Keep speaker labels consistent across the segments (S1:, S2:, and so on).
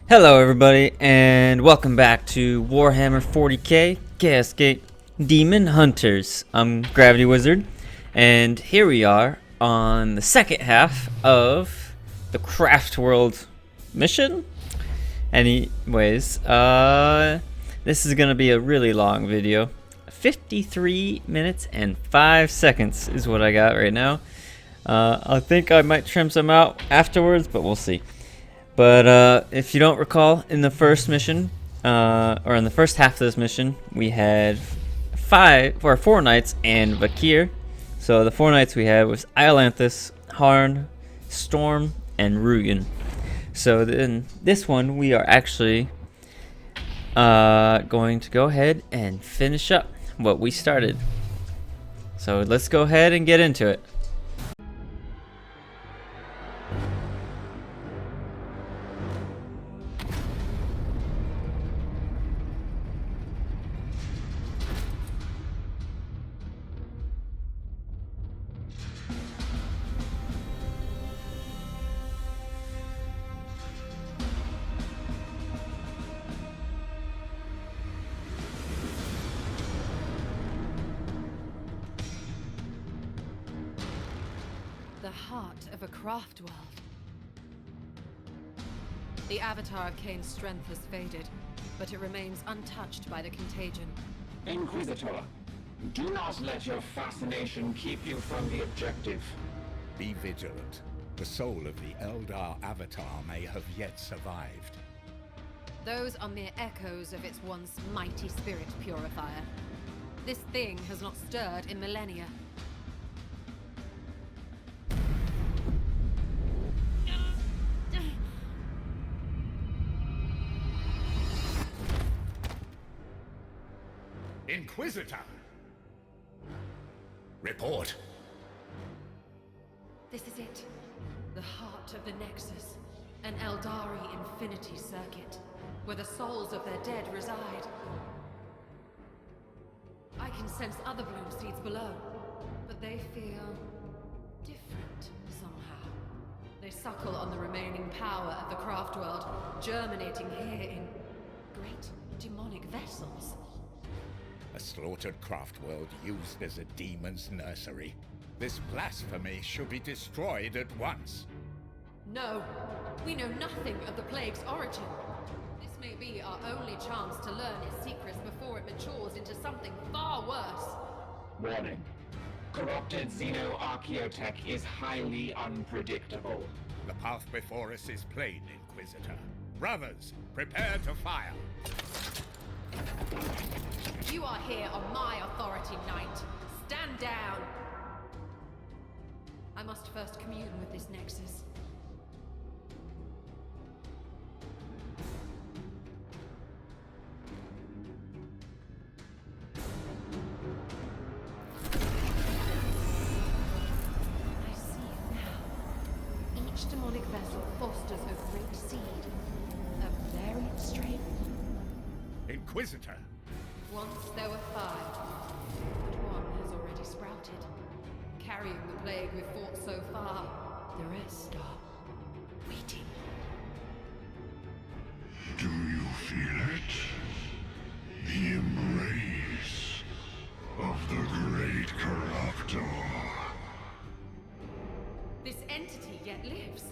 S1: Hello everybody, and welcome back to Warhammer 40k Cascade Demon Hunters. I'm Gravity Wizard, and here we are on the second half of the Craftworld mission. Anyways, this is gonna be a really long video. 53 minutes and 5 seconds is what I got right now. I think I might trim some out afterwards, but we'll see. But if you don't recall, in the first mission, or in the first half of this mission, we had 4 knights and Vakir. So the 4 knights we had was Iolanthus, Harn, Storm, and Rugen. So in this one, we are actually going to go ahead and finish up what we started. So let's go ahead and get into it.
S2: The heart of a Craftworld. The avatar of Kane's strength has faded, but it remains untouched by the contagion.
S3: Inquisitor, do not let your fascination keep you from the objective.
S4: Be vigilant. The soul of the Eldar avatar may have yet survived.
S2: Those are mere echoes of its once mighty spirit purifier. This thing has not stirred in millennia.
S4: Inquisitor! Report.
S2: This is it. The heart of the Nexus. An Eldari infinity circuit, where the souls of their dead reside. I can sense other bloom seeds below, but they feel different somehow. They suckle on the remaining power of the Craftworld, germinating here in great demonic vessels.
S4: A slaughtered Craftworld used as a demon's nursery. This blasphemy should be destroyed at once.
S2: No, we know nothing of the plague's origin. This may be our only chance to learn its secrets before it matures into something far worse.
S3: Warning. Corrupted xenoarchaeotech is highly unpredictable.
S4: The path before us is plain, Inquisitor. Brothers, prepare to fire.
S2: You are here on my authority, Knight. Stand down! I must first commune with this Nexus. I see it now. Each demonic vessel fosters a great seed of varied strength.
S4: Inquisitor!
S2: Once there were 5, but one has already sprouted. Carrying the plague we've fought so far, the rest are waiting.
S5: Do you feel it? The embrace of the great corruptor.
S2: This entity yet lives.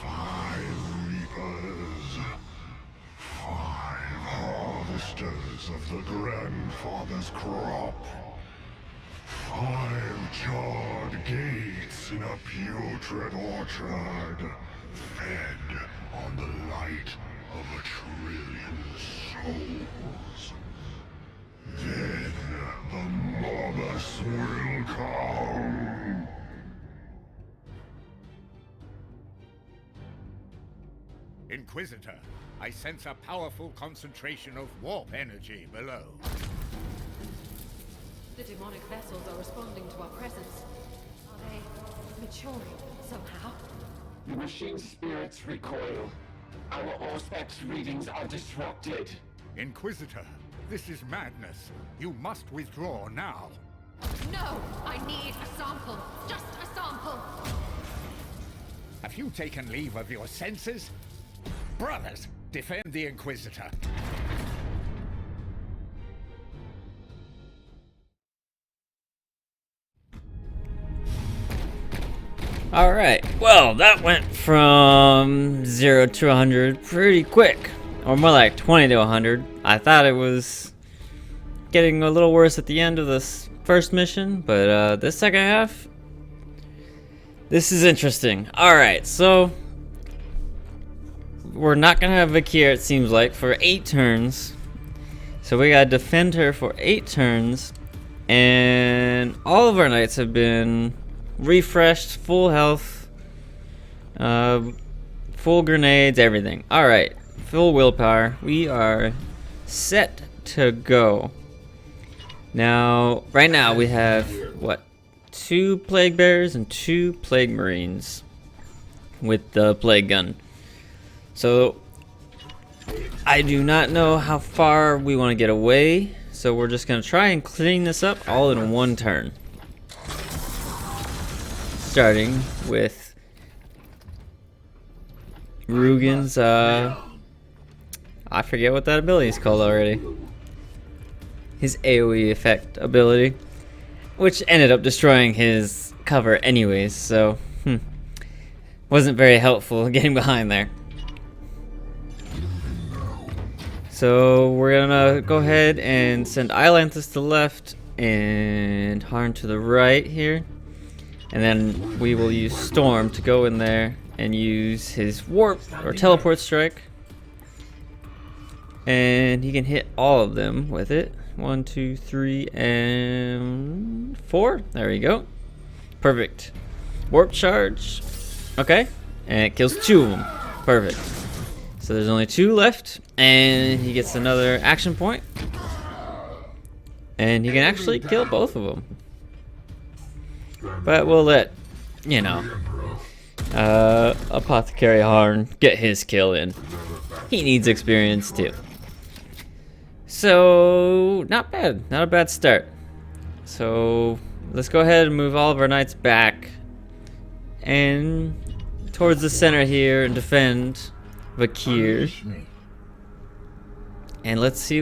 S5: 5 reapers. 5 harvesters of the grandfather's crop. 5 charred gates in a putrid orchard, fed on the light of 1,000,000,000 souls. Then the Mobbus will come.
S4: Inquisitor, I sense a powerful concentration of warp energy below.
S2: The demonic vessels are responding to our presence. Are they maturing somehow?
S3: The machine's spirits recoil. Our Auspex readings are disrupted.
S4: Inquisitor, this is madness. You must withdraw now.
S2: No! I need a sample! Just a sample!
S4: Have you taken leave of your senses? Brothers, defend the Inquisitor.
S1: Alright, well, that went from 0 to 100 pretty quick. Or more like 20 to 100. I thought it was getting a little worse at the end of this first mission, but this second half, this is interesting. Alright, so we're not gonna have Vakir, it seems like, for 8 turns. So we gotta defend her for 8 turns. And all of our knights have been refreshed, full health, full grenades, everything. Alright, full willpower. We are set to go. Now, right now we have, what, 2 plague bearers and 2 plague marines with the plague gun. So, I do not know how far we want to get away, so we're just going to try and clean this up all in one turn. Starting with Rugen's, I forget what that ability is called already. His AoE effect ability, which ended up destroying his cover anyways, so wasn't very helpful getting behind there. So we're gonna go ahead and send Ilanthus to the left and Harn to the right here. And then we will use Storm to go in there and use his warp or teleport strike. And he can hit all of them with it. 1, 2, 3, and 4. There we go. Perfect. Warp charge. Okay. And it kills 2 of them. Perfect. So there's only 2 left. And he gets another action point. And he can actually kill both of them. But we'll let, you know, Apothecary Harn get his kill in. He needs experience too. So, not bad. Not a bad start. So, let's go ahead and move all of our knights back. And towards the center here and defend Vakir. And let's see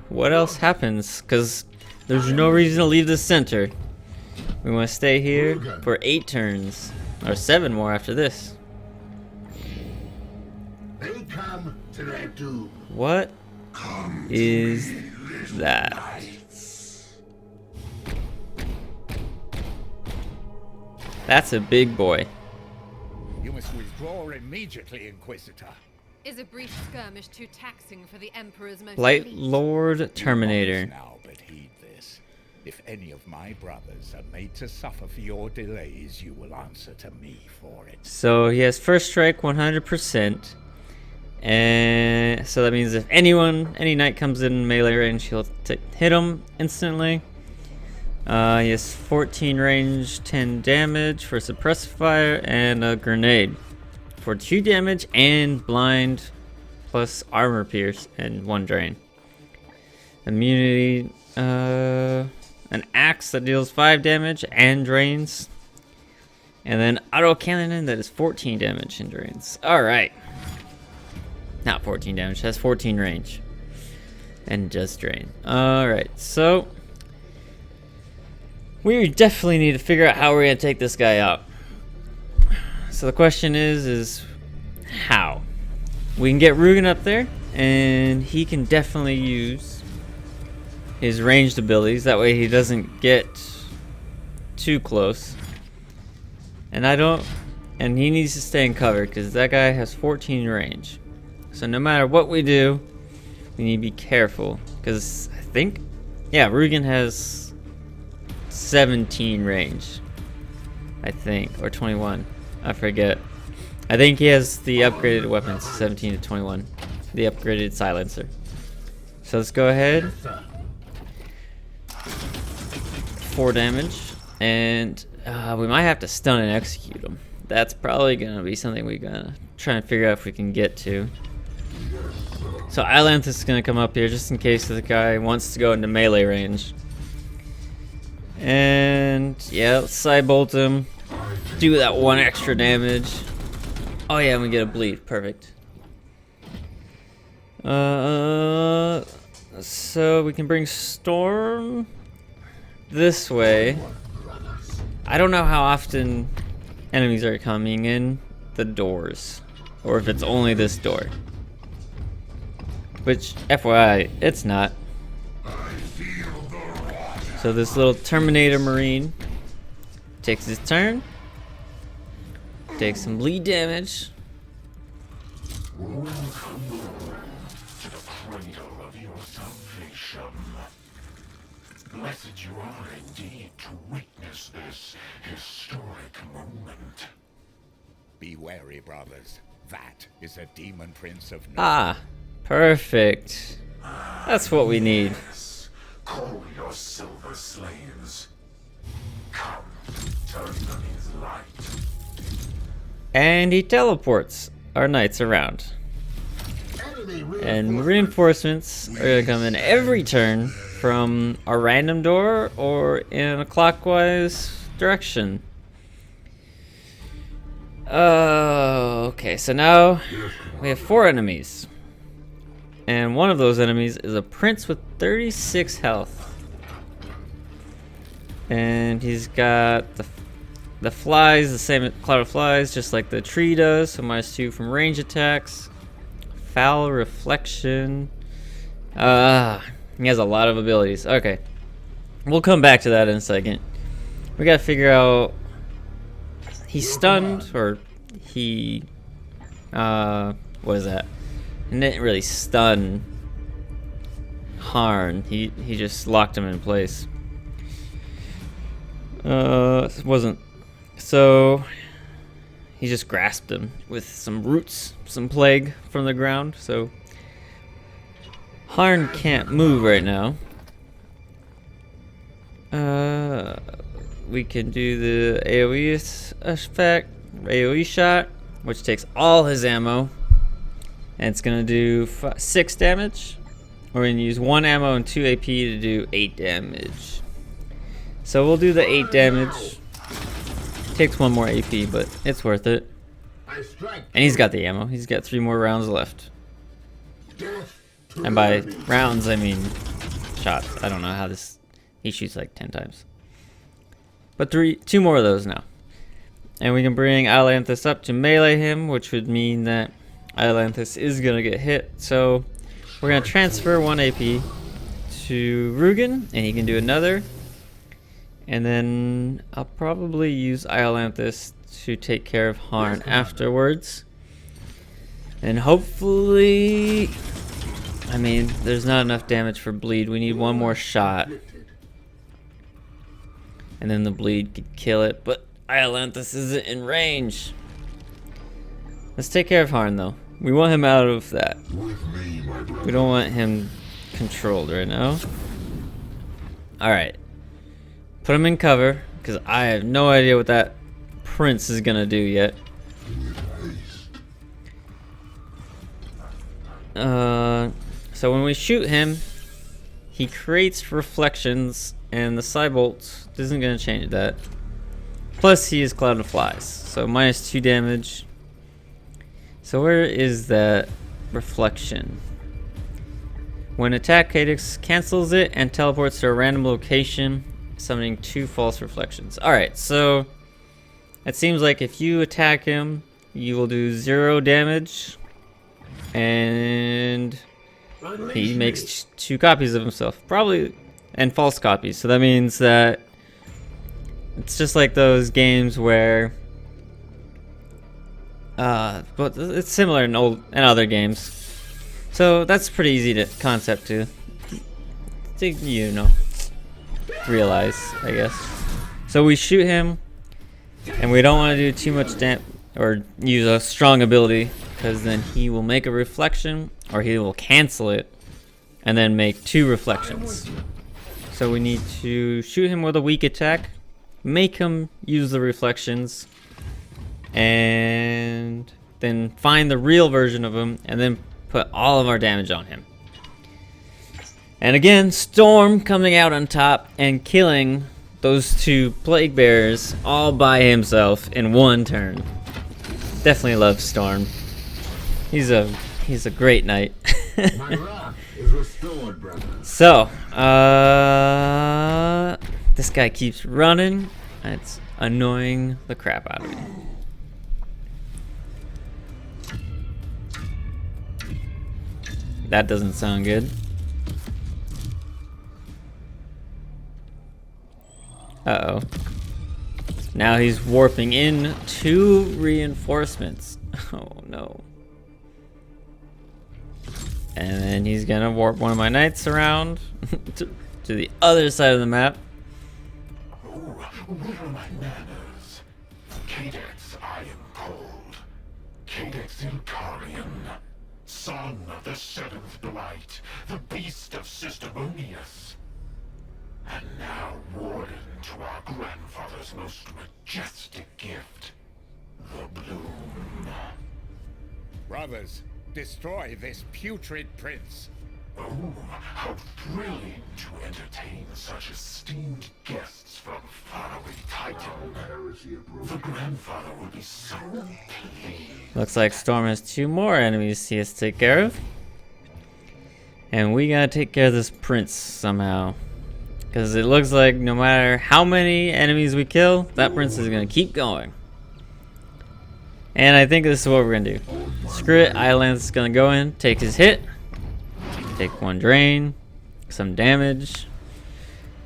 S1: what else happens. Because there's no reason to leave the center. We want to stay here for 8 turns, or 7 more after this.
S5: They come to their doom.
S1: What is that? That's a big boy.
S4: You must withdraw immediately, Inquisitor.
S2: Is a brief skirmish too taxing for the Emperor's most
S1: Light
S2: elite?
S1: Lord Terminator.
S4: Now, but heed this. If any of my brothers are made to suffer for your delays, you will answer to me for it.
S1: So he has first strike 100%. And so that means if any knight comes in melee range, he'll hit him instantly. He has 14 range, 10 damage for suppressive fire, and a grenade for 2 damage and blind plus armor pierce and 1 drain. Immunity, an axe that deals 5 damage and drains. And then auto cannon that is 14 damage and drains. Alright. Not 14 damage, has 14 range. And just drain. Alright, so we definitely need to figure out how we're gonna take this guy out. So the question is how? We can get Rugen up there, and he can definitely use his ranged abilities. That way he doesn't get too close. And he needs to stay in cover because that guy has 14 range. So no matter what we do, we need to be careful. Because I think, yeah, Rugen has 17 range. I think, or 21. I forget. I think he has the upgraded weapons, 17 to 21. The upgraded silencer. So let's go ahead. 4 damage. And we might have to stun and execute him. That's probably going to be something we're going to try and figure out if we can get to. So Ilanthus is going to come up here just in case the guy wants to go into melee range. And yeah, let's side bolt him. Do that 1 extra damage. Oh yeah, and we get a bleed. Perfect. So we can bring Storm this way. I don't know how often enemies are coming in the doors, or if it's only this door. Which, FYI, it's not. So this little Terminator Marine takes his turn, takes some bleed damage.
S3: Welcome to the cradle of your salvation. Blessed you are indeed to witness this historic moment.
S4: Be wary, brothers. That is a demon prince of
S1: Ah, perfect. That's what we need.
S3: Yes, call your silver slaves. Come, turn them his light.
S1: And he teleports our knights around.
S5: Enemy
S1: And reinforcements are gonna come in every turn from a random door or in a clockwise direction. Okay, so now we have 4 enemies. And one of those enemies is a prince with 36 health. And he's got the flies, the same cloud of flies, just like the tree does. So -2 from range attacks. Foul reflection. He has a lot of abilities. Okay. We'll come back to that in a second. We gotta figure out... He's stunned, or he... what is that? He didn't really stun Harn. He just locked him in place. It wasn't... So... He just grasped him with some roots, some plague from the ground, so... Harn can't move right now. We can do the AoE effect, AoE shot, which takes all his ammo. And it's gonna do 6 damage. We're gonna use 1 ammo and 2 AP to do 8 damage. So we'll do the 8 damage. Takes 1 more AP, but it's worth it. And he's got the ammo. He's got 3 more rounds left. And by rounds, I mean shots. I don't know how this... He shoots like 10 times. But 2 more of those now. And we can bring Ailanthus up to melee him, which would mean that Ailanthus is going to get hit. So we're going to transfer 1 AP to Rugen, and he can do another. And then I'll probably use Ailanthus to take care of Harn afterwards. And hopefully... I mean, there's not enough damage for bleed. We need 1 more shot. And then the bleed could kill it. But Ailanthus isn't in range. Let's take care of Harn, though. We want him out of that. We don't want him controlled right now. Alright. Put him in cover, because I have no idea what that prince is going to do yet. So when we shoot him, he creates reflections, and the Cybolt isn't going to change that. Plus, he is Cloud of Flies, so -2 damage. So where is that reflection? When attack cadence cancels it and teleports to a random location, summoning 2 false reflections. Alright, so it seems like if you attack him, you will do 0 damage. And he makes 2 copies of himself, probably, and false copies. So that means that it's just like those games where, but it's similar in other games. So that's pretty easy to concept to you know, realize, I guess. So we shoot him, and we don't want to do too much damage or use a strong ability, because then he will make a reflection, or he will cancel it, and then make 2 reflections. So we need to shoot him with a weak attack, make him use the reflections, and then find the real version of him, and then put all of our damage on him. And again, Storm coming out on top and killing those 2 plague bearers all by himself in 1 turn. Definitely love Storm. He's a great knight.
S5: My wrath is restored, brother.
S1: So, this guy keeps running. It's annoying the crap out of me. That doesn't sound good. Uh-oh. Now he's warping in 2 reinforcements. Oh no. And then he's gonna warp one of my knights around to the other side of the map.
S3: Oh, what are my manners? Cadex I am called. Cadex Ilkarian, son of the 7th Blight, the beast of Systemonius. And now warden to our grandfather's most majestic gift, the Bloom.
S4: Brothers, destroy this putrid prince.
S3: Oh, how thrilling to entertain such esteemed guests from faraway Titan.
S5: Heresy approved.
S3: The grandfather will be so pleased.
S1: Looks like Storm has 2 more enemies he has to take care of. And we gotta take care of this prince somehow. Because it looks like no matter how many enemies we kill, that prince is gonna keep going. And I think this is what we're gonna do. Screw it, Island's gonna go in, take his hit. Take 1 drain, some damage.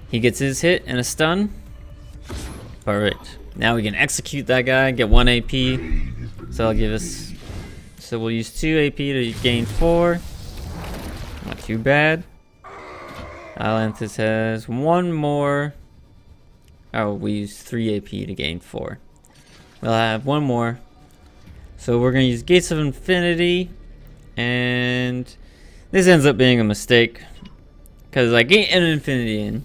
S1: He gets his hit and a stun. Perfect. Now we can execute that guy, get 1 AP. So that'll give us... So we'll use 2 AP to gain 4. Not too bad. Atlantis has 1 more. Oh, we use 3 AP to gain 4. We'll have 1 more. So we're going to use Gates of Infinity. And this ends up being a mistake. Because I get an Infinity in.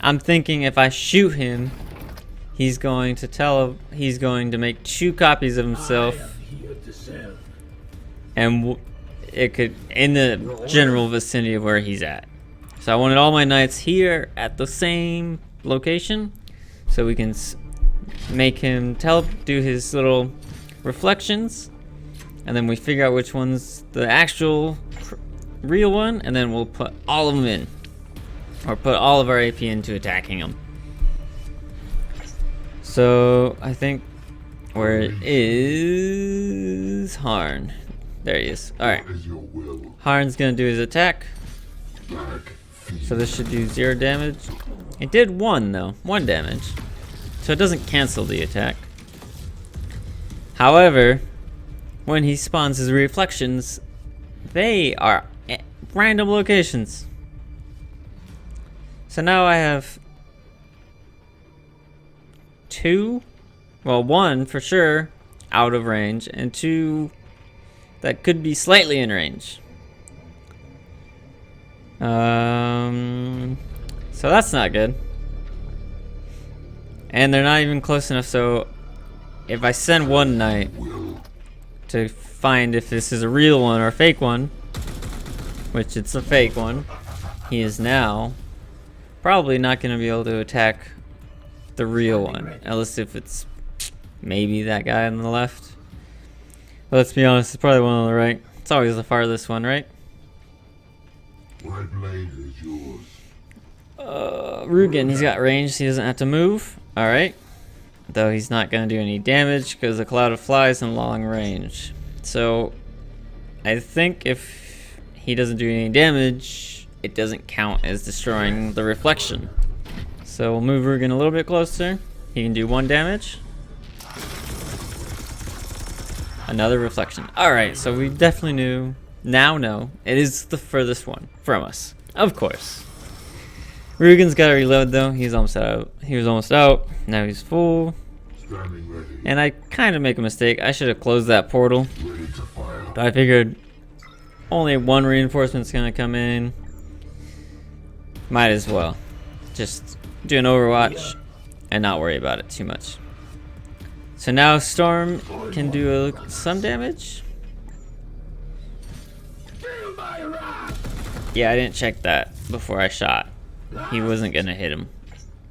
S1: I'm thinking if I shoot him, he's going to make 2 copies of himself. And it could, in the general vicinity of where he's at. So I wanted all my knights here at the same location, so we can make him do his little reflections, and then we figure out which one's the actual real one, and then we'll put all of them in, or put all of our AP into attacking him. So I think where it is Harn. There he is. All right.
S5: Is your will.
S1: Harn's gonna do his attack.
S5: Black
S1: So this should do 0 damage. It did 1 though, 1 damage. So it doesn't cancel the attack. However, when he spawns his reflections, they are at random locations. So now I have 2, well 1 for sure out of range, and 2 that could be slightly in range. So that's not good. And they're not even close enough, so if I send 1 knight to find if this is a real one or a fake one, which it's a fake one, he is now probably not going to be able to attack the real one, unless if it's maybe that guy on the left. But let's be honest, it's probably one on the right. It's always the farthest one, right?
S5: My blade is yours.
S1: Rugen, he's got range, so he doesn't have to move. Alright. Though he's not going to do any damage because the Cloud of Flies in long range. So, I think if he doesn't do any damage, it doesn't count as destroying the reflection. So we'll move Rugen a little bit closer. He can do 1 damage. Another reflection. Alright, so we definitely now know it is the furthest one from us. Of course. Rugen's got to reload though. He's almost out. He was almost out. Now he's full.
S5: Standing ready.
S1: And I kind of make a mistake. I should have closed that portal.
S5: Ready to fire.
S1: But I figured only 1 reinforcement's going to come in. Might as well just do an Overwatch and not worry about it too much. So now Storm can do some damage. Yeah, I didn't check that before I shot. He wasn't gonna hit him.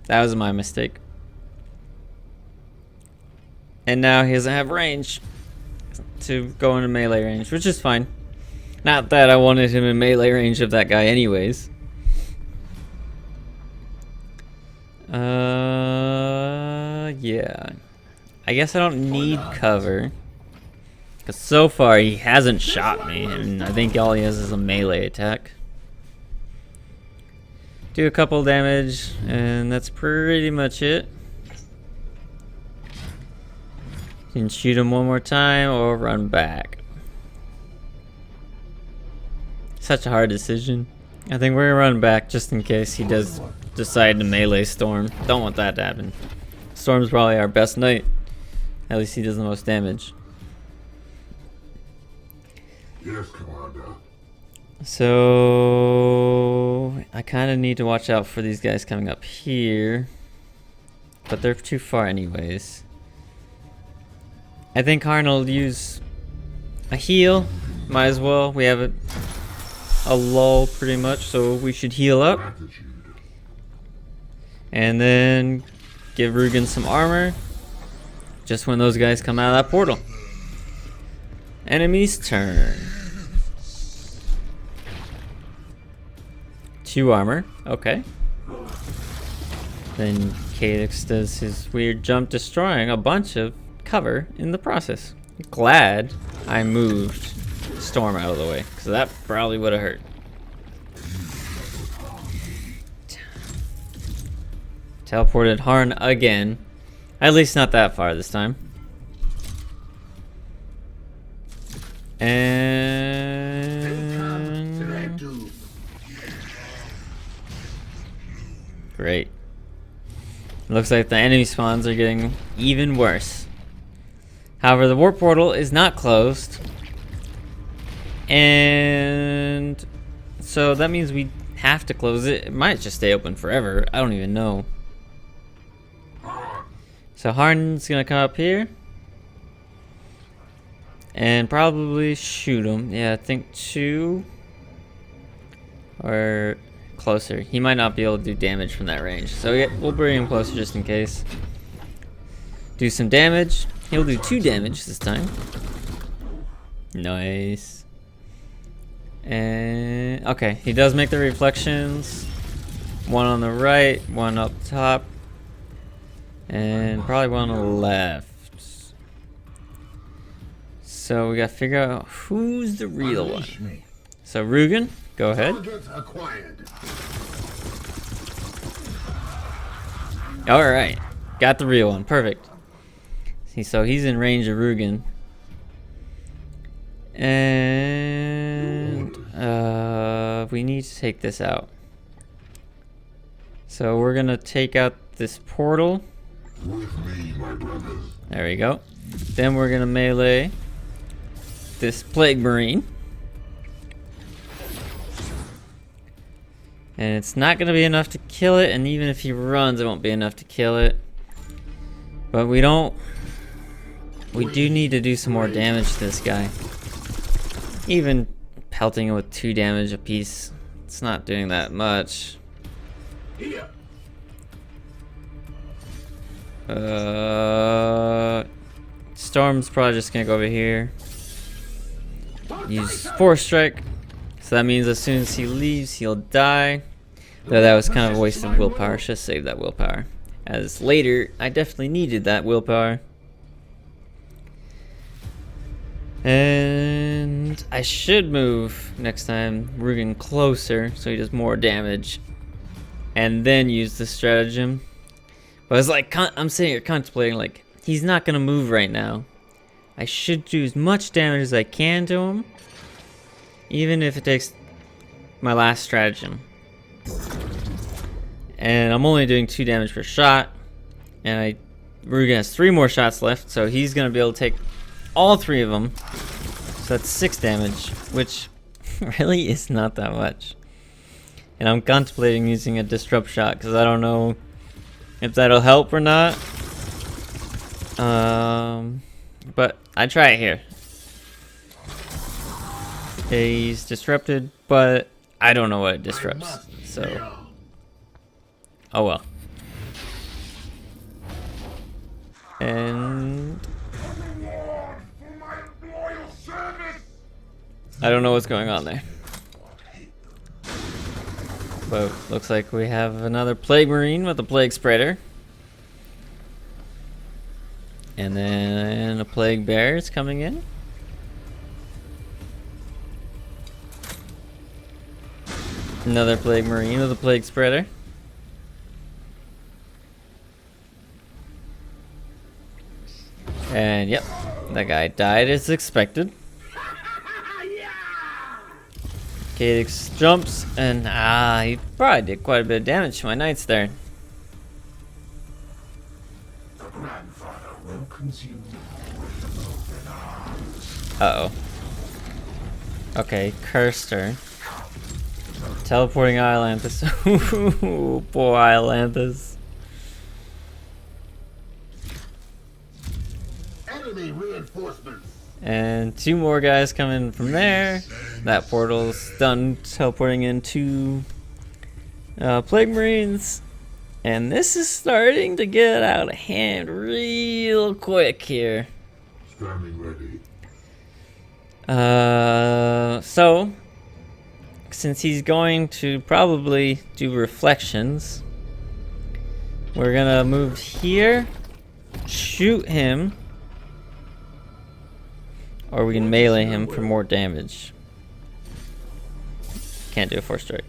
S1: That was my mistake. And now he doesn't have range to go into melee range, which is fine. Not that I wanted him in melee range of that guy anyways. Yeah. I guess I don't need cover. Because so far he hasn't shot me, and I think all he has is a melee attack. Do a couple damage, and that's pretty much it. You can shoot him one more time or run back. Such a hard decision. I think we're gonna run back just in case he does decide to melee Storm. Don't want that to happen. Storm's probably our best knight. At least he does the most damage.
S5: Yes, Commander.
S1: So I kind of need to watch out for these guys coming up here, but they're too far anyways. I think Harn will use a heal. Might as well. We have a lull pretty much, so we should heal up.
S5: Gratitude.
S1: And then give Rugen some armor. Just when those guys come out of that portal. Enemy's turn. 2 armor. Okay. Then Calyx does his weird jump, destroying a bunch of cover in the process. Glad I moved Storm out of the way, because that probably would have hurt. Teleported Harn again. At least not that far this time. And great. Looks like the enemy spawns are getting even worse. However, the warp portal is not closed. And so that means we have to close it. It might just stay open forever. I don't even know. So Harn's gonna come up here and probably shoot him. Yeah, I think 2 or closer. He might not be able to do damage from that range. So yeah, we'll bring him closer just in case. Do some damage. He'll do 2 damage this time. Nice. And okay, he does make the reflections. 1 on the right, 1 up top. And probably 1 on the left. So we gotta figure out who's the real one. So Rugen, go ahead.
S5: Target acquired.
S1: Alright. Got the real one. Perfect. See, so he's in range of Rugen. And we need to take this out. So we're gonna take out this portal.
S5: With me, my brothers.
S1: There we go. Then we're gonna melee this Plague Marine. And it's not gonna be enough to kill it, and even if he runs, it won't be enough to kill it. But we do need to do some more damage to this guy. Even pelting it with 2 damage apiece, it's not doing that much.
S5: Here.
S1: Storm's probably just gonna go over here. Use Force Strike. So that means as soon as he leaves, he'll die. Though that was kind of a waste of willpower. Should save that willpower. As later, I definitely needed that willpower. And I should move next time Rugen closer so he does more damage. And then use the stratagem. But it's like, I'm sitting here contemplating, like, he's not gonna move right now. I should do as much damage as I can to him, even if it takes my last stratagem. And I'm only doing 2 damage per shot, and Rugen has 3 more shots left, so he's gonna be able to take all 3 of them. So that's 6 damage, which really is not that much. And I'm contemplating using a disrupt shot because I don't know if that'll help or not. But I try it here. He's disrupted, but I don't know what it disrupts. So, oh well. And I don't know what's going on there. But looks like we have another Plague Marine with a Plague Spreader. And then a Plague Bear is coming in. Another Plague Marine with a Plague Spreader. And yep, that guy died as expected. Cadix jumps and he probably did quite a bit of damage to my knights there.
S3: The grandfather welcomes you with open arms.
S1: Uh-oh. Okay, cursed her. Teleporting Islanthus. Ooh, poor Islanthus.
S5: Enemy reinforcements.
S1: And 2 more guys coming from there. That portal's done teleporting in 2 Plague Marines. And this is starting to get out of hand real quick here.
S5: Standing ready.
S1: So, since he's going to probably do reflections, we're gonna move here, shoot him, or we can melee him for more damage. Can't do a 4 strike.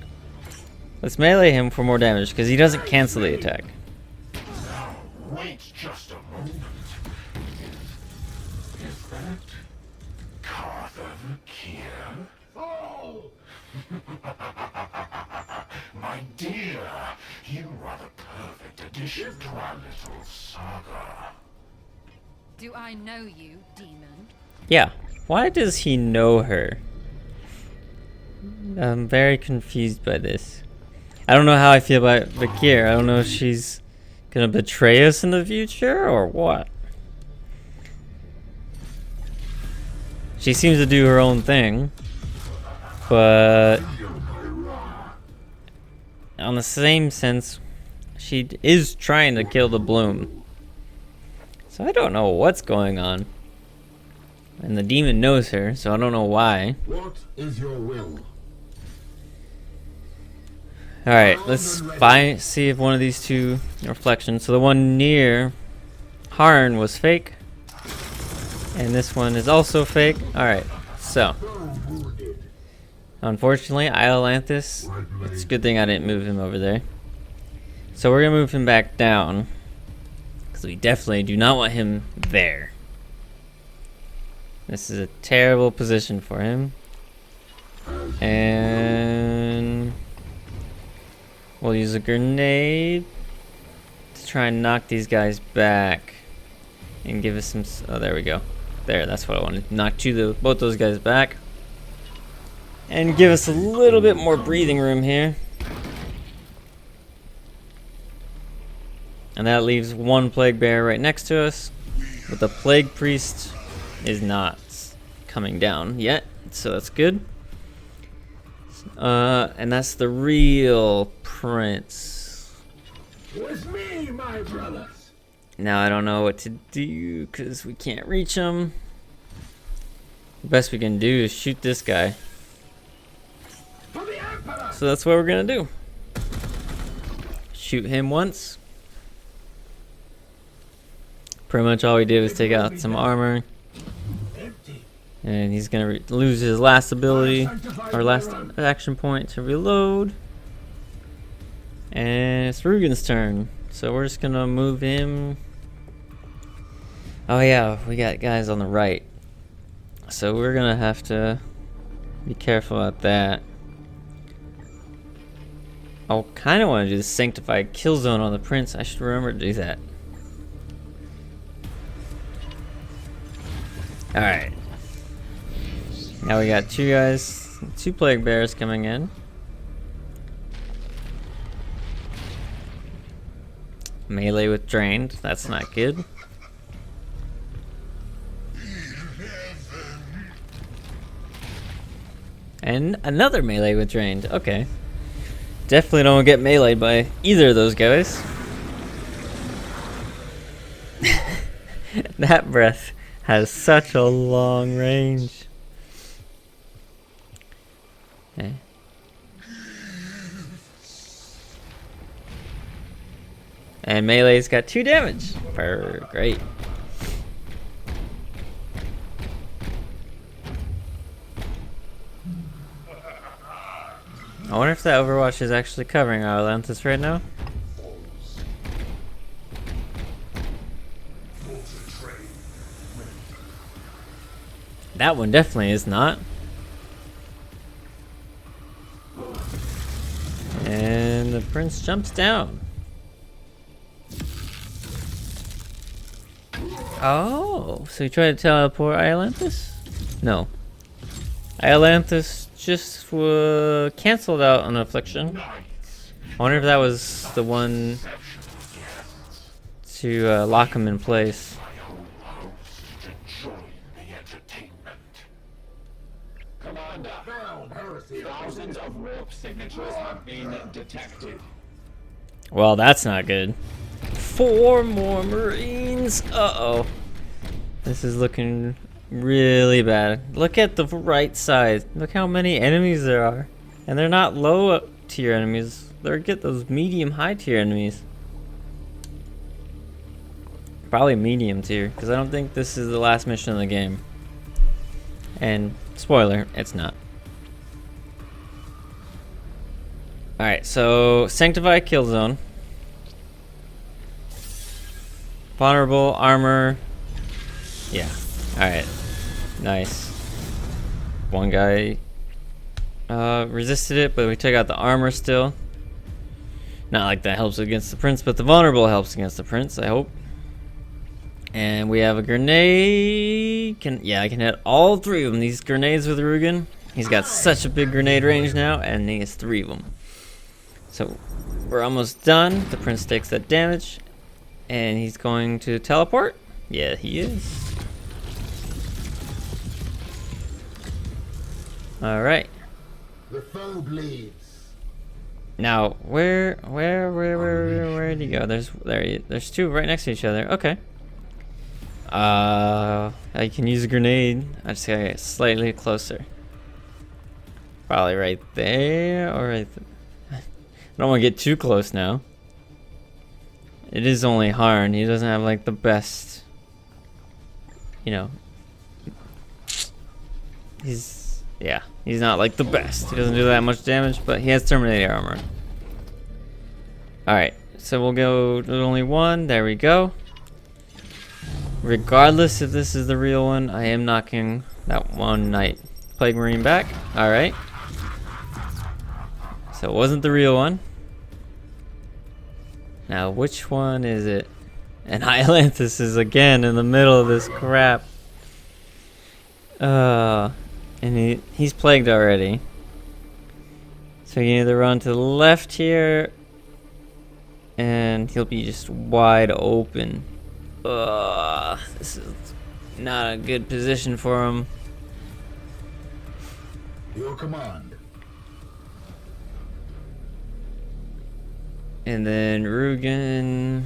S1: Let's melee him for more damage because he doesn't cancel the attack.
S3: Now, wait just a moment. Is that Cartha Vakia?
S5: Oh!
S3: My dear, you are the perfect addition to our little saga.
S2: Do I know you, demon?
S1: Yeah, why does he know her? I'm very confused by this. I don't know how I feel about Vakir. I don't know if she's gonna betray us in the future or what. She seems to do her own thing, but on the same sense, she is trying to kill the Bloom. So I don't know what's going on. And the demon knows her, so I don't know why.
S5: What is your will?
S1: Alright, let's see if one of these 2 reflections. So the one near Harn was fake. And this one is also fake. Alright, so. Unfortunately, Islanthus, it's a good thing I didn't move him over there. So we're going to move him back down. Because we definitely do not want him there. This is a terrible position for him. And we'll use a grenade to try and knock these guys back. And give us some... Oh, there we go. There, that's what I wanted. Knock both those guys back. And give us a little bit more breathing room here. And that leaves 1 Plague Bear right next to us. But the Plague Priest is not coming down yet, so that's good. And that's the real prince.
S5: With me, my brothers.
S1: Now I don't know what to do because we can't reach him. The best we can do is shoot this guy.
S5: For the Emperor.
S1: So that's what we're gonna do. Shoot him once. Pretty much all we did was take out some armor. And he's gonna lose his last ability, or last action point to reload. And it's Rugen's turn. So we're just gonna move him. Oh yeah, we got guys on the right. So we're gonna have to be careful about that. I kinda wanna do the sanctified kill zone on the prince. I should remember to do that. Alright. Now we got 2 guys, 2 Plague Bears coming in. Melee with drained, that's not good. And another melee with drained, okay. Definitely don't get meleeed by either of those guys. That breath has such a long range. Okay. And melee's got 2 damage. Great. I wonder if that Overwatch is actually covering our Atlantis right now. That one definitely is not. And the prince jumps down. Oh, so he tried to teleport Atlantis? No. Atlantis just cancelled out on Affliction. I wonder if that was the one to lock him in place.
S5: Commander, thousands of warp signatures have been detected.
S1: Well, that's not good. 4 more Marines. Uh-oh. This is looking really bad. Look at the right side. Look how many enemies there are. And they're not low tier enemies. They're those medium high tier enemies. Probably medium tier, because I don't think this is the last mission of the game. And spoiler, it's not. Alright, so Sanctify Kill Zone. Vulnerable, armor. Yeah. Alright. Nice. One guy resisted it, but we took out the armor still. Not like that helps against the prince, but the vulnerable helps against the prince, I hope. And we have a grenade. I can hit all 3 of them. These grenades with Rugen. He's got such a big grenade range now, and he has 3 of them. So we're almost done. The prince takes that damage, and he's going to teleport. Yeah, he is. All right.
S5: The foe bleeds.
S1: Now, where did he go? There's 2 right next to each other. Okay. I can use a grenade. I just gotta get slightly closer. Probably right there, or right I don't want to get too close now. It is only Harn. He doesn't have like the best, you know. He's not like the best. He doesn't do that much damage, but he has Terminator armor. Alright, so we'll go with only 1. There we go. Regardless if this is the real one, I am knocking that one Knight Plague Marine back. Alright. So it wasn't the real one. Now, which one is it? And Atlantis is again in the middle of this crap. And he's plagued already. So you can either run to the left here, and he'll be just wide open. This is not a good position for him.
S5: Your command.
S1: And then Rugen,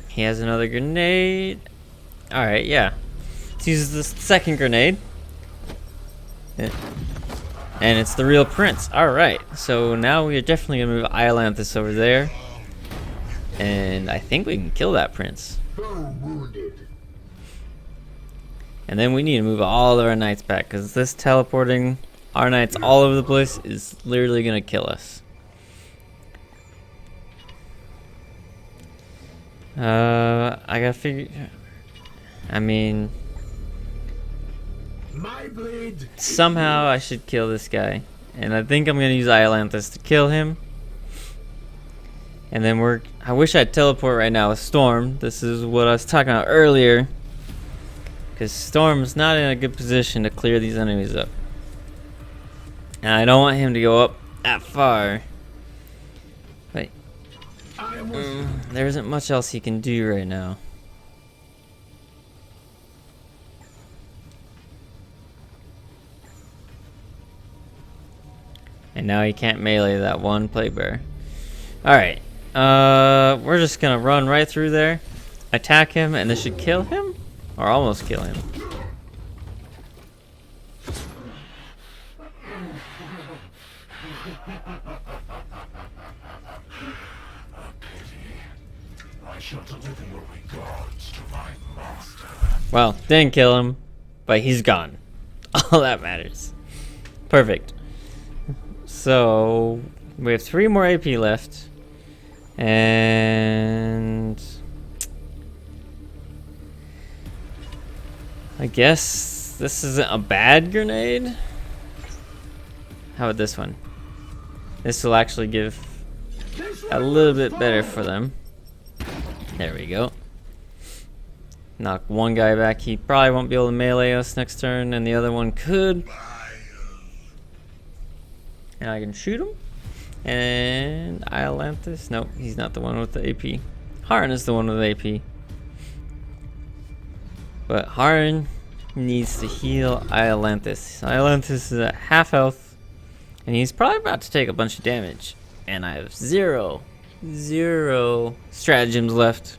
S1: he has another grenade. Alright, yeah. Let's use the second grenade. And it's the real prince. Alright, so now we are definitely going to move Iolanthus over there. And I think we can kill that prince.
S5: Foe wounded.
S1: And then we need to move all of our knights back, because this teleporting our knights all over the place is literally going to kill us. I gotta figure... I mean...
S5: My blade.
S1: Somehow I should kill this guy. And I think I'm gonna use Iolanthus to kill him. And then I wish I'd teleport right now with Storm. This is what I was talking about earlier. Because Storm's not in a good position to clear these enemies up. And I don't want him to go up that far. But there isn't much else he can do right now. And now he can't melee that one plague bearer. Alright. We're just gonna run right through there, attack him, and this should kill him? Or almost kill him.
S3: I shall deliver your regards to my master.
S1: Well, didn't kill him, but he's gone. All that matters. Perfect. So we have 3 more AP left, and I guess this isn't a bad grenade. How about this one? This will actually give a little bit better for them. There we go. Knock one guy back. He probably won't be able to melee us next turn, and the other one could. And I can shoot him. And Iolanthus. Nope, he's not the one with the AP. Harn is the one with the AP. But Harn needs to heal Iolanthus. Iolanthus is at half health, and he's probably about to take a bunch of damage. And I have zero stratagems left.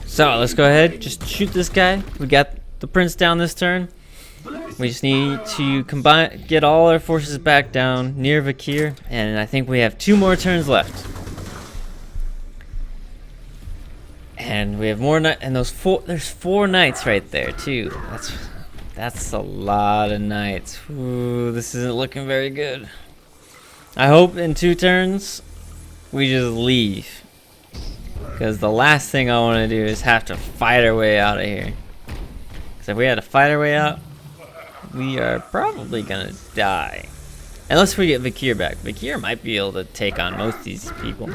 S1: So let's go ahead, just shoot this guy. We got the prince down this turn. We just need to get all our forces back down near Vakir, and I think we have 2 more turns left. And we have more and there's 4 knights right there too. That's a lot of knights. Ooh, this isn't looking very good. I hope in 2 turns we just leave, because the last thing I want to do is have to fight our way out of here. Because if we had to fight our way out, we are probably gonna die. Unless we get Vakir back. Vakir might be able to take on most of these people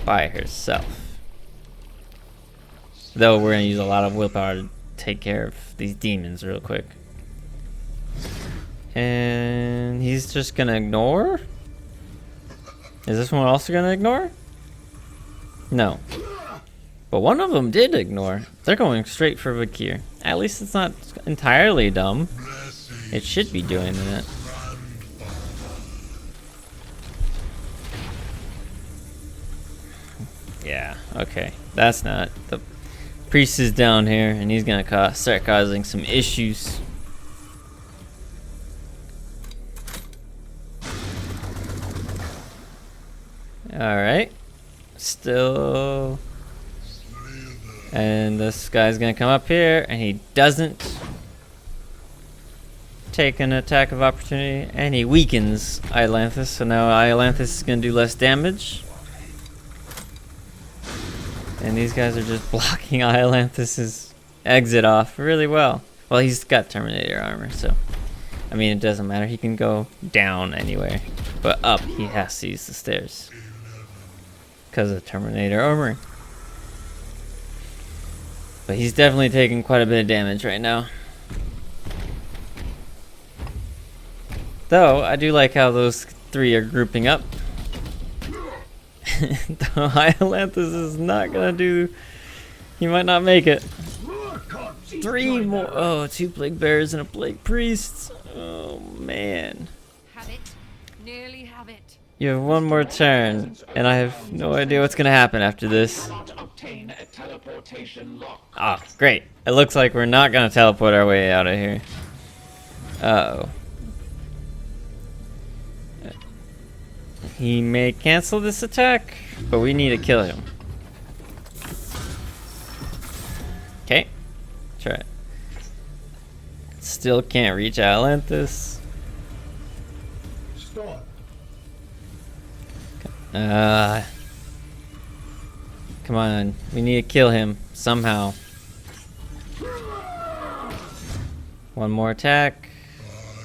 S1: by herself. Though we're gonna use a lot of willpower to take care of these demons real quick. And he's just gonna ignore? Is this one also gonna ignore? No. But one of them did ignore. They're going straight for Vakir. At least it's not entirely dumb. It should be doing that. Yeah, okay. That's not. The priest is down here, and he's gonna start causing some issues. Alright. Still. And this guy's gonna come up here, and he doesn't take an attack of opportunity, and he weakens Iolanthus, so now Iolanthus is gonna do less damage. And these guys are just blocking Iolanthus's exit off really well. Well, he's got Terminator armor, so I mean it doesn't matter. He can go down anywhere, but up he has to use the stairs because of Terminator armor. But he's definitely taking quite a bit of damage right now. Though I do like how those 3 are grouping up. Though Iolanthus is not gonna do. He might not make it. 3 more. Oh, 2 plague bears and a plague priest. Oh man.
S2: Have it. Nearly have it.
S1: You have 1 more turn, and I have no idea what's gonna happen after this. Ah, great. It looks like we're not gonna teleport our way out of here. Uh-oh. He may cancel this attack, but we need to kill him. Okay. Try it. Still can't reach Iolanthus.
S5: Stop.
S1: Come on. We need to kill him somehow. 1 more attack.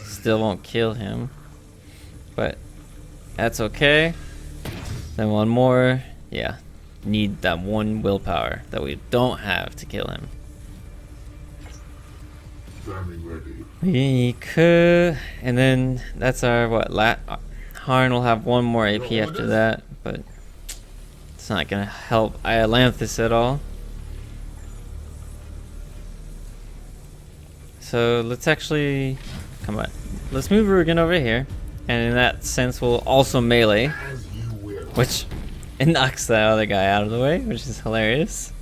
S1: Still won't kill him. But that's okay. Then 1 more. Yeah. Need that 1 willpower that we don't have to kill him.
S5: Standing ready.
S1: We could. And then that's our what? Harn will have 1 more AP after that. But it's not going to help Iolanthus at all. So let's actually. Come on. Let's move Rugen over here. And in that sense, we'll also melee.
S5: As you will.
S1: Which it knocks that other guy out of the way, which is hilarious.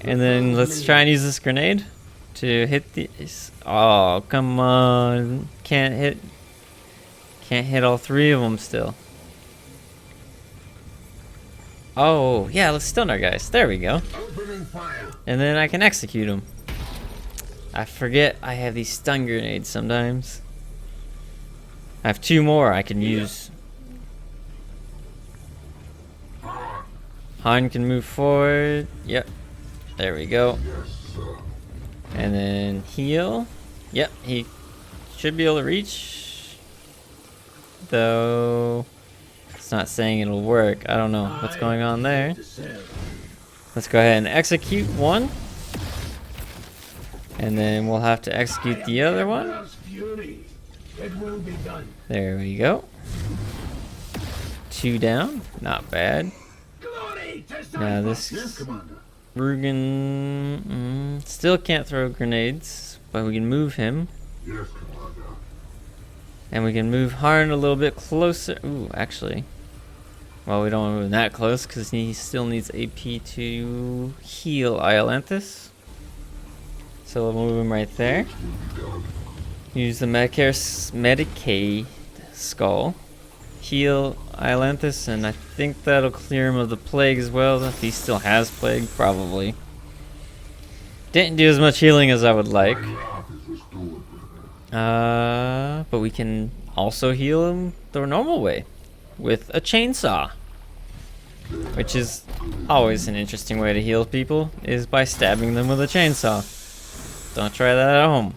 S1: And then let's try and use this grenade. to hit these. Oh, come on. Can't hit all three of them still. Oh, yeah, let's stun our guys. There we go.
S5: Opening fire.
S1: And then I can execute them. I forget I have these stun grenades sometimes. I have 2 more I can use. Han can move forward. Yep. There we go.
S5: Yes, sir.
S1: And then heal. Yep, he should be able to reach. Though it's not saying it'll work. I don't know what's going on there. Let's go ahead and execute one. And then we'll have to execute the other one.
S5: Fury. It will be done.
S1: There we go. 2 down. Not bad.
S5: Glory to
S1: Now
S5: Yes,
S1: this
S5: Commander.
S1: Rugen still can't throw grenades, but we can move him.
S5: Yes, Commander.
S1: And we can move Harn a little bit closer. Ooh, actually. Well, we don't want to move him that close because he still needs AP to heal Iolanthus. So we'll move him right there. Use the Medicaid skull. Heal Iolanthus, and I think that'll clear him of the plague as well. If he still has plague, probably. Didn't do as much healing as I would like.
S5: Wrath is restored, brother.
S1: But we can also heal him the normal way with a chainsaw, which is always an interesting way to heal people, is by stabbing them with a chainsaw. Don't try that at home.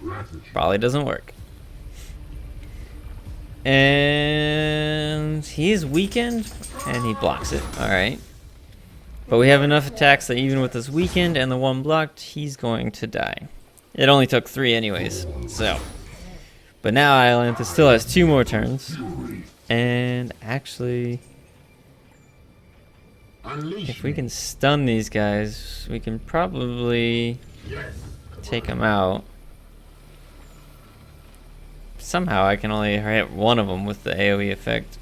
S1: Probably doesn't work. And he's weakened, and he blocks it. Alright. But we have enough attacks that even with this weakened and the 1 blocked, he's going to die. It only took 3 anyways, so. But now Iolanthus still has 2 more turns. And actually, if we can stun these guys, we can probably take them out. Somehow I can only hit one of them with the AoE effect.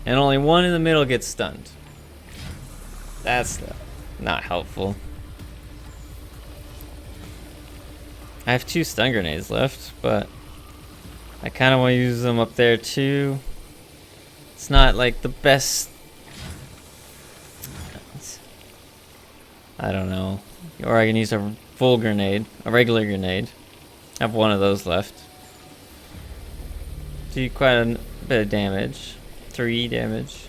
S1: And only one in the middle gets stunned. That's not helpful. I have 2 stun grenades left, but I kind of want to use them up there too. It's not like the best. I don't know. Or I can use a full grenade, a regular grenade. I have 1 of those left. Do quite a bit of damage. 3 damage.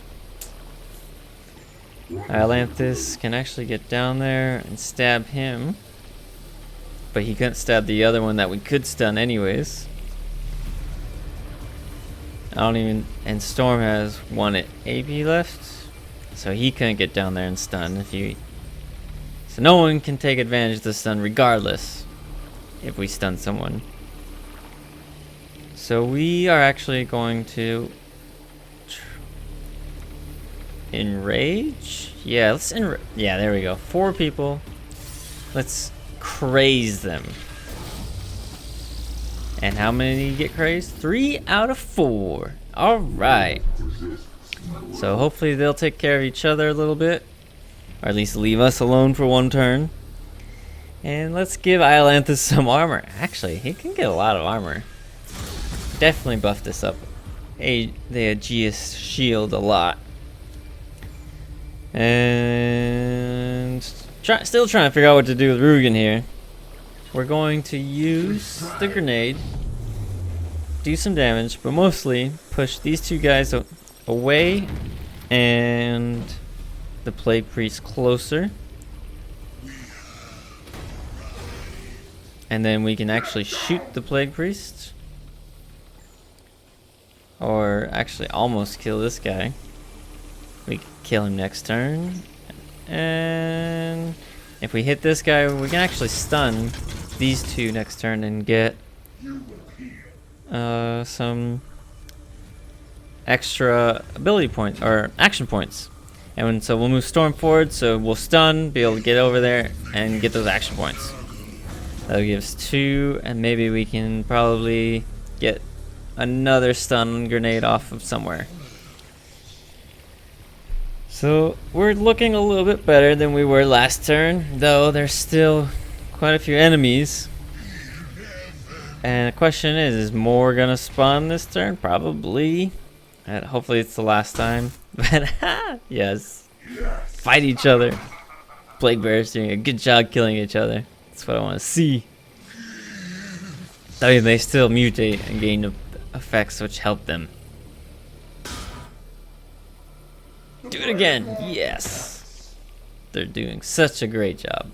S1: Iolanthus can actually get down there and stab him. But he couldn't stab the other one that we could stun anyways. And Storm has 1 AP left. So he couldn't get down there and stun so no one can take advantage of the stun regardless if we stun someone. So we are actually going to enrage? Yeah, let's yeah, there we go. 4 people. Let's craze them. And how many get crazed? 3 out of 4. Alright. So hopefully they'll take care of each other a little bit. Or at least leave us alone for 1 turn. And let's give Iolanthus some armor. Actually, he can get a lot of armor. Definitely buff this up. The Aegeus shield a lot. And still trying to figure out what to do with Rugen here. We're going to use the grenade, do some damage, but mostly push these 2 guys away and the Plague Priest closer. And then we can actually shoot the Plague Priest. Or actually almost kill this guy. We can kill him next turn. And if we hit this guy, we can actually stun these 2 next turn and get some extra ability points or action points. And so we'll move Storm forward, so we'll stun, be able to get over there and get those action points. That'll give us 2, and maybe we can probably get another stun grenade off of somewhere. So we're looking a little bit better than we were last turn, though there's still quite a few enemies. And the question is more gonna spawn this turn? Probably. And hopefully it's the last time. But yes. Fight each other. Plague bears doing a good job killing each other. That's what I want to see. I mean, they still mutate and gain effects which help them. Do it again. Yes. They're doing such a great job.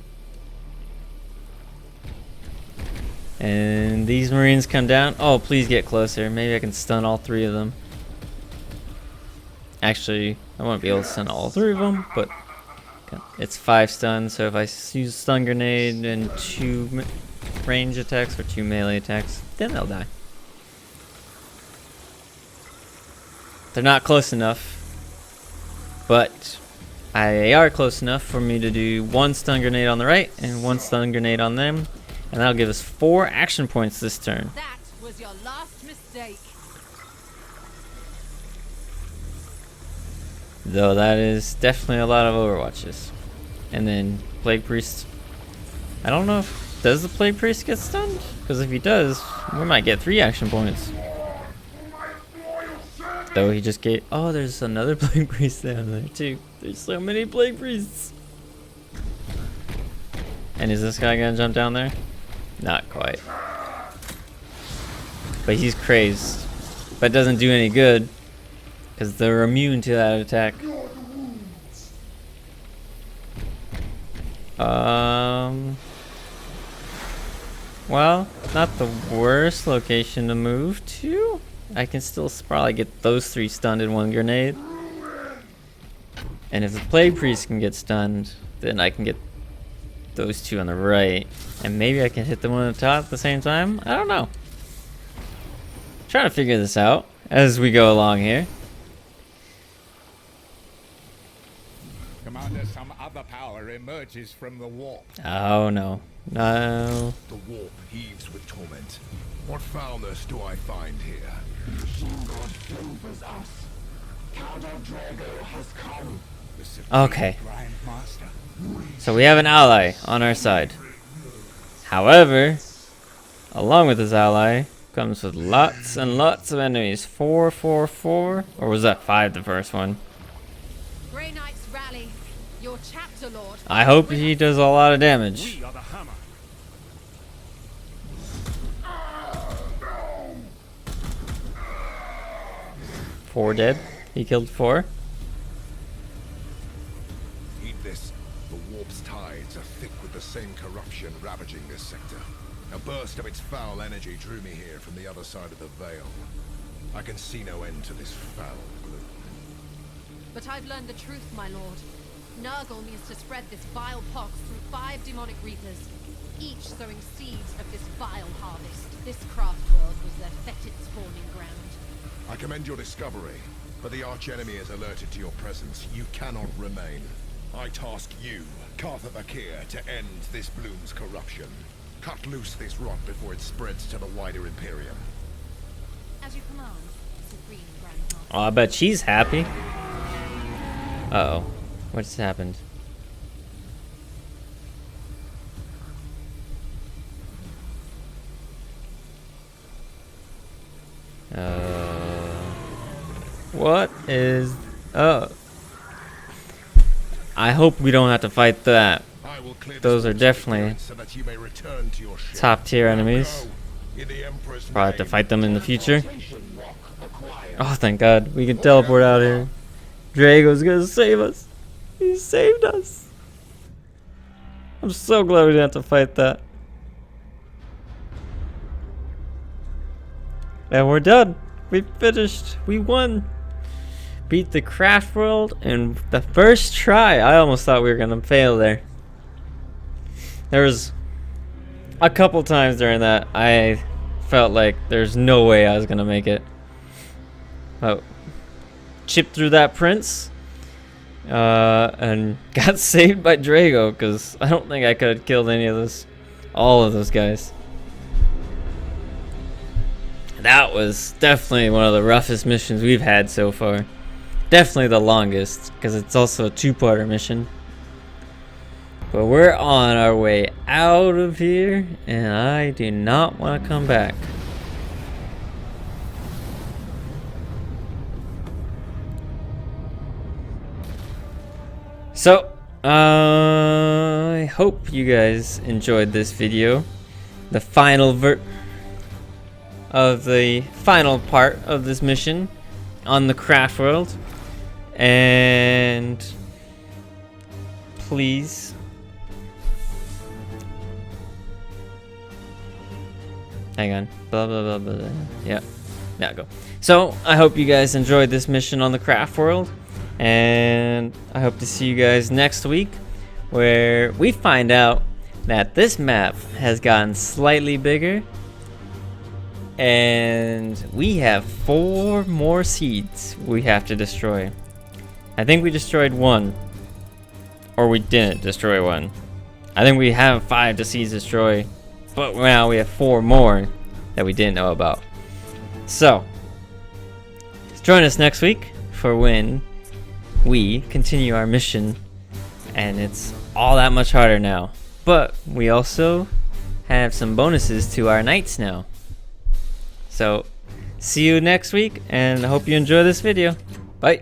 S1: And these Marines come down. Oh, please get closer. Maybe I can stun all 3 of them. Actually, I won't be able to stun all 3 of them, but it's 5 stuns. So if I use stun grenade and 2 range attacks or 2 melee attacks, then they'll die. They're not close enough, but they are close enough for me to do 1 stun grenade on the right and 1 stun grenade on them. And that'll give us 4 action points this turn.
S2: That was your last mistake.
S1: Though that is definitely a lot of Overwatches. And then Plague Priest. I don't know if... Does the Plague Priest get stunned? Because if he does, we might get 3 action points. Though he just gave... Oh, there's another Plague Priest down there too. There's so many Plague Priests. And is this guy gonna jump down there? Not quite. But he's crazed. But it doesn't do any good. Because they're immune to that attack. Well, not the worst location to move to. I can still probably get those 3 stunned in 1 grenade. And if the Plague Priest can get stunned, then I can get those 2 on the right. And maybe I can hit the one on the top at the same time? I don't know. Trying to figure this out as we go along here.
S4: Commander, some other power emerges from the warp.
S1: Oh no. No.
S3: The warp heaves with torment. What foulness do I find here?
S5: Machine God favors us. Count Drago has come.
S4: The supreme
S1: Okay.
S4: Grandmaster.
S1: So we have an ally on our side. However, along with this ally comes with lots and lots of enemies. 4, 4, 4. Or was that 5 the first one?
S2: Grey Knights rally. Your chapter lord.
S1: I hope he does a lot of damage.
S5: We are the hammer.
S1: 4 dead. He killed 4.
S3: Heed this. The warp's tides are thick with the same corruption ravaging this sector. A burst of its foul energy drew me here from the other side of the veil. I can see no end to this foul gloom.
S2: But I've learned the truth, my lord. Nurgle means to spread this vile pox through 5 demonic reapers, each sowing seeds of this vile harvest. This Craftworld was their fetid spawning ground.
S3: I commend your discovery, but the archenemy is alerted to your presence. You cannot remain. I task you, Cartha Bakir, to end this bloom's corruption. Cut loose this rot before it spreads to the wider Imperium.
S2: As you command, Supreme Grandmaster.
S1: Oh, I bet she's happy. Uh-oh. What's happened? What is... Oh. I hope we don't have to fight that.
S3: I will clear this
S1: Those are
S3: warp's
S1: definitely
S3: interference so that you may return to your ship.
S1: top tier
S3: Now
S1: enemies.
S3: go, in the Emperor's
S1: Probably have to
S3: name.
S1: fight them in the future.
S5: Station lock acquired.
S1: Oh, thank God. We can teleport out here. Drago's gonna save us. He saved us. I'm so glad we didn't have to fight that. And we're done. We finished. We won. Beat the Craftworld in the first try. I almost thought we were gonna fail there. There was a couple times during that I felt like there's no way I was gonna make it. But chipped through that prince and got saved by Drago, because I don't think I could have killed all of those guys. That was definitely one of the roughest missions we've had so far. Definitely the longest, because it's also a 2-parter mission. But we're on our way out of here, and I do not want to come back. So, I hope you guys enjoyed this video. The final of the final part of this mission on the Craftworld. And please hang on. Blah blah blah blah. Yeah. Now go. So I hope you guys enjoyed this mission on the Craftworld. And I hope to see you guys next week, where we find out that this map has gotten slightly bigger, and we have 4 more seeds we have to destroy. I think we destroyed 1, or we didn't destroy 1. I think we have 5 to seeds destroy, but now we have 4 more that we didn't know about. So join us next week for when we continue our mission, and it's all that much harder now. But we also have some bonuses to our knights now. So see you next week, and I hope you enjoy this video. Bye.